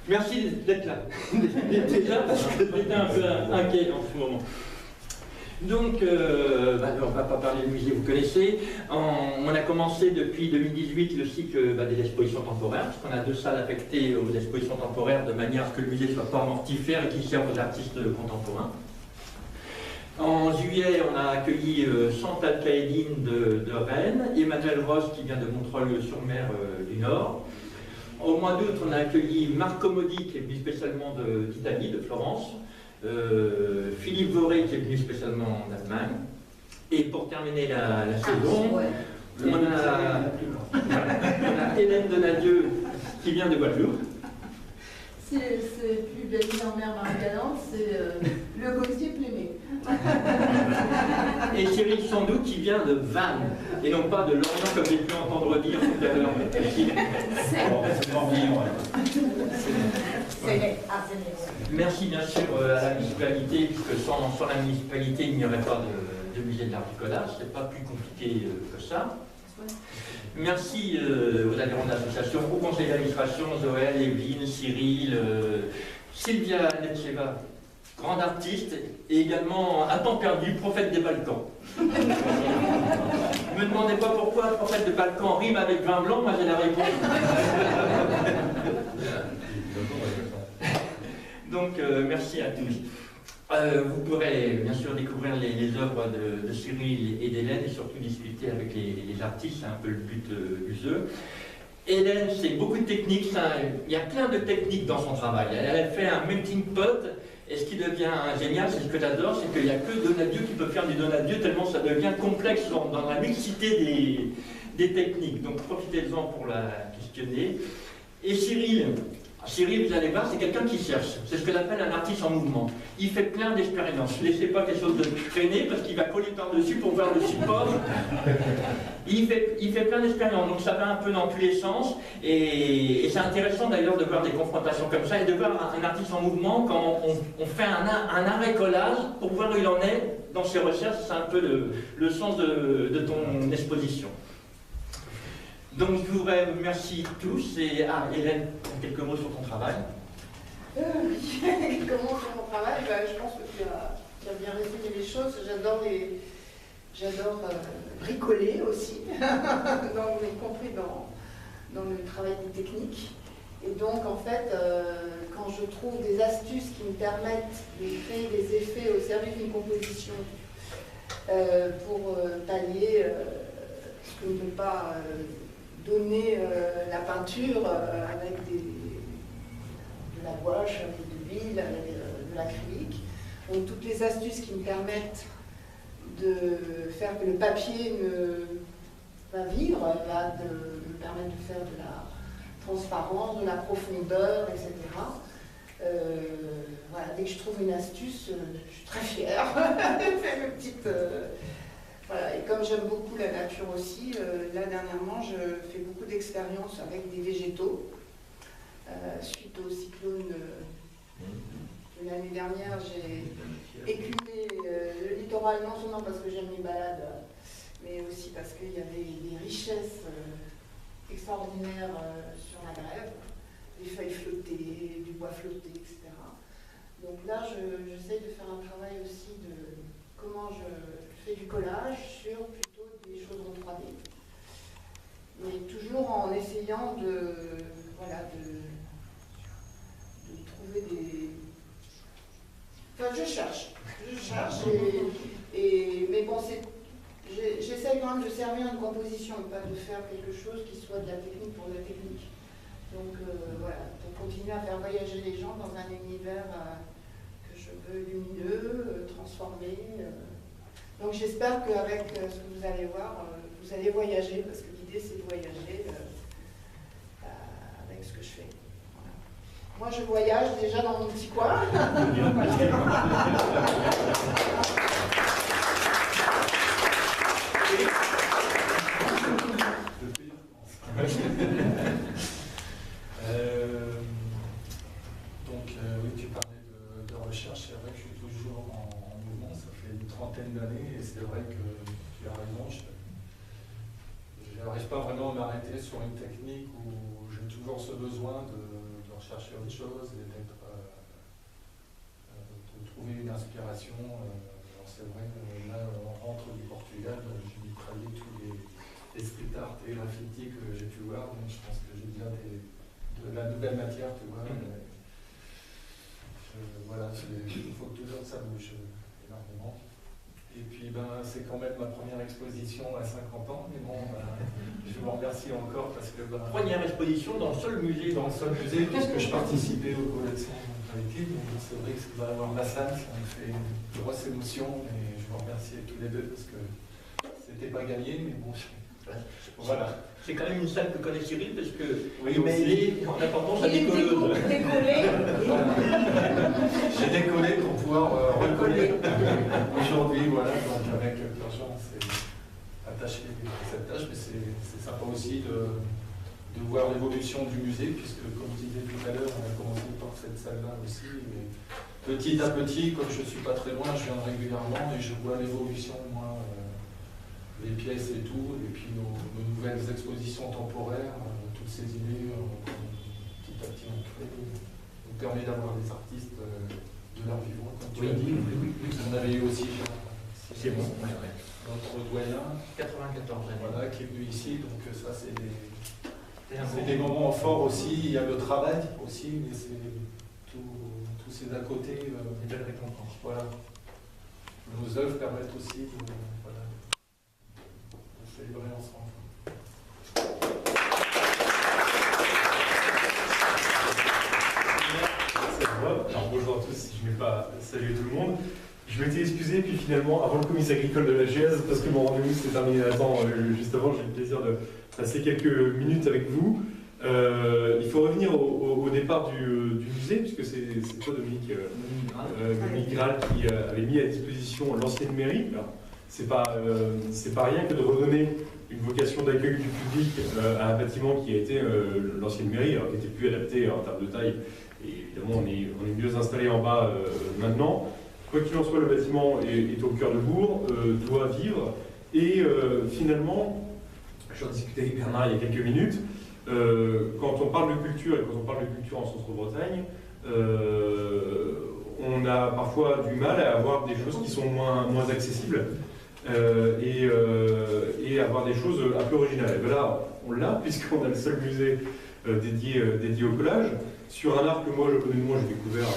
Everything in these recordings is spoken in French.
Merci d'être là. Déjà, parce que j'étais un peu inquiet en ce moment. Donc, on ne va pas parler du musée, vous connaissez. On a commencé depuis 2018 le cycle des expositions temporaires, parce qu'on a 2 salles affectées aux expositions temporaires de manière à ce que le musée ne soit pas mortifère et qu'il serve aux artistes contemporains. En juillet, on a accueilli Chantal Caéline de Rennes, Emmanuel Ross qui vient de Montreuil-sur-Mer du Nord. Au mois d'août, on a accueilli Marc Comodi qui est venu spécialement d'Italie, de Florence. Philippe Voré qui est venu spécialement en Allemagne. Et pour terminer la saison, on a Hélène Donadieu qui vient de Guadeloupe. C'est plus belle en mer Marie-Galante, c'est le Gauthier Plémé. Et Cyril Sandou qui vient de Vannes, et non pas de Lorient comme j'ai pu entendre dire tout à l'heure. Merci bien sûr à la municipalité, puisque sans la municipalité il n'y aurait pas de musée de l'art bricolage, c'est pas plus compliqué que ça. Merci aux adhérents de l'association, au conseil d'administration, Zoël, Evelyne, Cyril, Sylvia Netcheva, grande artiste, et également à temps perdu, prophète des Balkans. Ne me demandez pas pourquoi prophète des Balkans rime avec vin blanc, moi j'ai la réponse. Donc merci à tous. Vous pourrez bien sûr découvrir les œuvres de Cyril et d'Hélène et surtout discuter avec les artistes, c'est un peu le but du jeu. Hélène, c'est beaucoup de techniques, il y a plein de techniques dans son travail. Elle a fait un melting pot, et ce qui devient génial, c'est ce que j'adore, c'est qu'il n'y a que Donadieu qui peut faire du Donadieu, tellement ça devient complexe dans la mixité des techniques. Donc profitez-en pour la questionner. Et Cyril, vous allez voir, c'est quelqu'un qui cherche. C'est ce que j'appelle un artiste en mouvement. Il fait plein d'expériences. Ne laissez pas quelque chose de traîner parce qu'il va coller par-dessus pour voir le support. Il fait plein d'expériences, donc ça va un peu dans tous les sens. Et c'est intéressant d'ailleurs de voir des confrontations comme ça et de voir un artiste en mouvement quand on fait un arrêt-collage pour voir où il en est dans ses recherches. C'est un peu le sens de ton exposition. Donc je voudrais vous remercier tous et Hélène, quelques mots sur ton travail. Quelques mots sur mon travail, je pense que tu as bien résumé les choses. J'adore bricoler aussi, y compris dans le travail des techniques. Et donc en fait, quand je trouve des astuces qui me permettent de créer des effets au service d'une composition pour pallier ce que ne peut pas donner la peinture avec de la gouache, avec de l'huile, avec de l'acrylique. Donc toutes les astuces qui me permettent de faire que le papier va vivre, me permettre de faire de la transparence, de la profondeur, etc. Voilà, dès que je trouve une astuce, je suis très fière. C'est une petite... Voilà, et comme j'aime beaucoup la nature aussi, là dernièrement je fais beaucoup d'expériences avec des végétaux. Suite au cyclone de l'année dernière, j'ai écumé le littoral, non seulement parce que j'aime les balades, mais aussi parce qu'il y avait des richesses extraordinaires sur la grève, des feuilles flottées, du bois flotté, etc. Donc là, j'essaye de faire un travail aussi de comment je fais du collage sur plutôt des choses en 3D. Mais toujours en essayant de trouver des... Enfin, je cherche, mais bon, j'essaye quand même de servir une composition, pas de faire quelque chose qui soit de la technique pour la technique. Donc voilà, pour continuer à faire voyager les gens dans un univers que je veux lumineux, transformé. Donc j'espère qu'avec ce que vous allez voir, vous allez voyager, parce que l'idée c'est de voyager avec ce que je fais. Voilà. Moi je voyage déjà dans mon petit coin. Oui, tu parlais de recherche, c'est vrai que je suis toujours en mouvement, ça fait une trentaine d'années, et c'est vrai que tu as raison, je n'arrive pas vraiment à me m'arrêter sur une technique où j'ai toujours ce besoin de rechercher autre chose et de trouver une inspiration. Alors c'est vrai, là on rentre du Portugal, j'ai mitraillé tous les street art et graffiti que j'ai pu voir, donc je pense que j'ai bien de la nouvelle matière, tu vois. Voilà, il faut toujours que ça bouge énormément. Et puis c'est quand même ma première exposition à 50 ans, mais bon, je vous remercie encore parce que... Première exposition dans le seul musée. Dans le seul musée, puisque je participais aux collections avec lui, donc c'est vrai que ça va avoir ma salle, ça me fait une grosse émotion, et je vous remercie tous les deux parce que c'était pas gagné, mais bon, voilà. C'est quand même une salle que connaît Cyril parce que oui, il m'a aidé en apportant sa Il est décolleuse. décollé. J'ai décollé pour pouvoir recoller aujourd'hui, voilà, donc avec l'urgence et attaché à cette tâche, mais c'est sympa aussi de voir l'évolution du musée, puisque comme je disais tout à l'heure, on a commencé par cette salle-là aussi, et petit à petit, comme je ne suis pas très loin, je viens régulièrement et je vois l'évolution, moi, les pièces et tout, et puis nos nouvelles expositions temporaires, toutes ces idées, petit à petit on crée, nous permet d'avoir des artistes de leur vivant, comme tu as dit. Oui. On avait eu aussi C'est bon, notre doyen, 94 années. voilà, qui est venu ici, donc ça c'est C'est des moments forts aussi, il y a le travail aussi, mais c'est tous ces à côté. Des belles récompenses. Voilà. Nos œuvres permettent aussi de célébrer ensemble. Alors bonjour à tous, je ne vais pas saluer tout le monde. Je m'étais excusé, puis finalement, avant le comice agricole de la GES, parce que mon rendez-vous s'est terminé à temps juste avant, j'ai eu le plaisir de passer quelques minutes avec vous. Il faut revenir au départ du musée, puisque c'est toi, Dominique, Dominique Graal, qui avait mis à disposition l'ancienne mairie. C'est pas rien que de redonner une vocation d'accueil du public à un bâtiment qui a été l'ancienne mairie, alors qui était plus adapté en termes de taille. Et évidemment, on est mieux installé en bas maintenant. Quoi qu'il en soit, le bâtiment est au cœur de Bourg, doit vivre. Et finalement, j'en discutais avec Bernard il y a quelques minutes, quand on parle de culture, et quand on parle de culture en Centre-Bretagne, on a parfois du mal à avoir des choses qui sont moins accessibles et avoir des choses un peu originales. Et là, on l'a, puisqu'on a le seul musée dédié au collage, sur un art que moi, j'ai découvert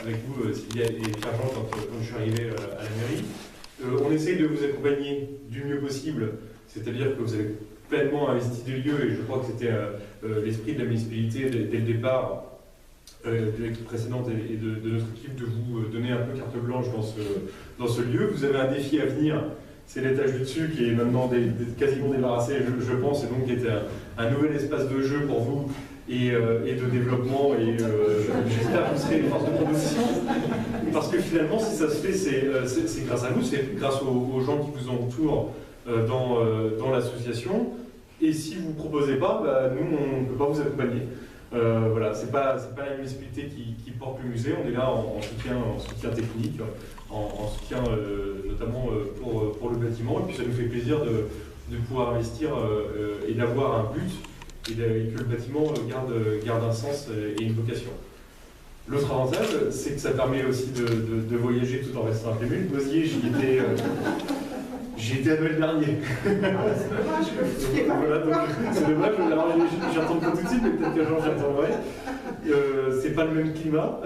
avec vous, Sylvia et Pierre-Jean, quand je suis arrivé à la mairie. On essaye de vous accompagner du mieux possible, c'est-à-dire que vous avez pleinement investi des lieux, et je crois que c'était l'esprit de la municipalité dès le départ de l'équipe précédente et de notre équipe, de vous donner un peu carte blanche dans ce lieu. Vous avez un défi à venir, c'est l'étage du dessus qui est maintenant quasiment débarrassé, je pense, et donc qui était un nouvel espace de jeu pour vous et de développement, et j'espère que vous serez une force de proposition, parce que finalement, si ça se fait, c'est grâce à vous, c'est grâce aux gens qui vous entourent dans l'association, et si vous ne proposez pas, nous, on ne peut pas vous accompagner. Voilà, c'est pas la municipalité qui porte le musée, on est là en soutien technique, en soutien notamment pour le bâtiment, et puis ça nous fait plaisir de pouvoir investir et d'avoir un but, et que le bâtiment garde un sens et une vocation. L'autre avantage, c'est que ça permet aussi de voyager tout en restant à Plémul. Noisier, j'y étais à Noël dernier. C'est dommage que voilà, donc c'est dommage, alors j'y retourne pas tout de suite, mais peut-être qu'un jour j'y retournerai. C'est pas le même climat,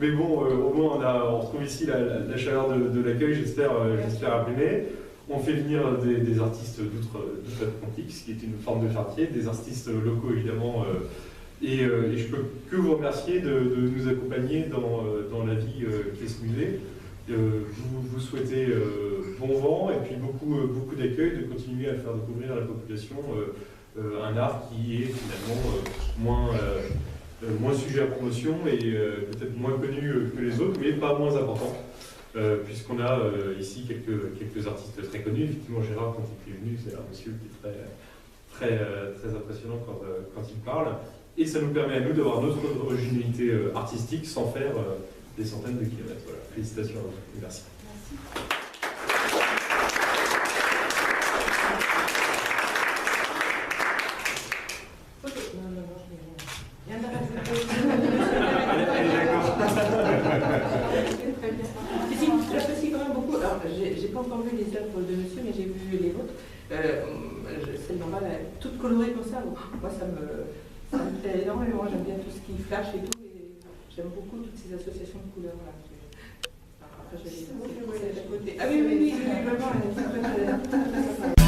mais bon, au moins on retrouve ici la chaleur de l'accueil, j'espère à Plémul. On fait venir des artistes d'outre-Atlantique, ce qui est une forme de quartier, des artistes locaux évidemment, et je peux que vous remercier de nous accompagner dans la vie qu'est ce musée. Vous souhaitez bon vent et puis beaucoup d'accueil, de continuer à faire découvrir à la population un art qui est finalement moins sujet à promotion et peut-être moins connu que les autres, mais pas moins important. Puisqu'on a ici quelques artistes très connus. Effectivement, Gérard, quand il est venu, c'est un monsieur qui est très impressionnant quand il parle. Et ça nous permet à nous d'avoir notre originalité artistique sans faire des centaines de kilomètres. Voilà. Félicitations à vous et merci. Merci. toutes colorées comme ça, moi ça me plaît énormément. J'aime bien tout ce qui flash et tout. Et j'aime beaucoup toutes ces associations de couleurs là. Après, je vais les à côté. Ah oui, vraiment, elle est très, très, très, très, très, très, très.